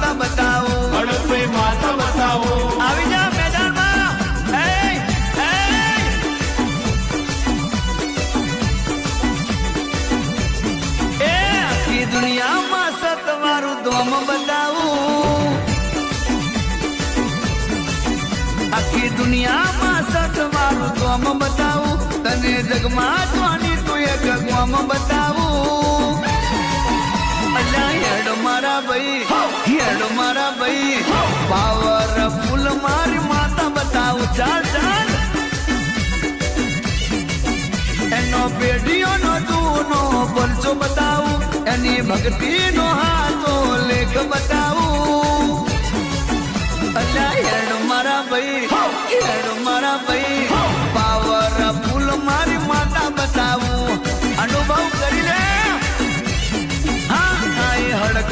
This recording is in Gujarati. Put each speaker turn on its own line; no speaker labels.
માતા બતાવું.
હડકભાઈ માતા બતાવો.
આવી જા મેદાનમાં. એ આખી દુનિયામાં સતવારું ધોમ બતાવું. આખી દુનિયામાં સતવારું ધોમ બતાવું. તને જગમાં જોવાની તું એક ગોમ બતાવું. અલ્યા હેડ મારા ભાઈ, હેડ મારા ભાઈ, પાવર ફૂલ મારી માતા બતાવું. ચાલ ચાલ. એનો પેઢીઓનો જૂનો પરચો બતાવું. એની ભક્તિનો હાથો લેખ બતાવું. અલ્યા હેડ મારા ભાઈ, હેડ મારા ભાઈ, પાવર ફૂલ મારી માતા બતાવું. અનુભવ કરી લે. હા હડક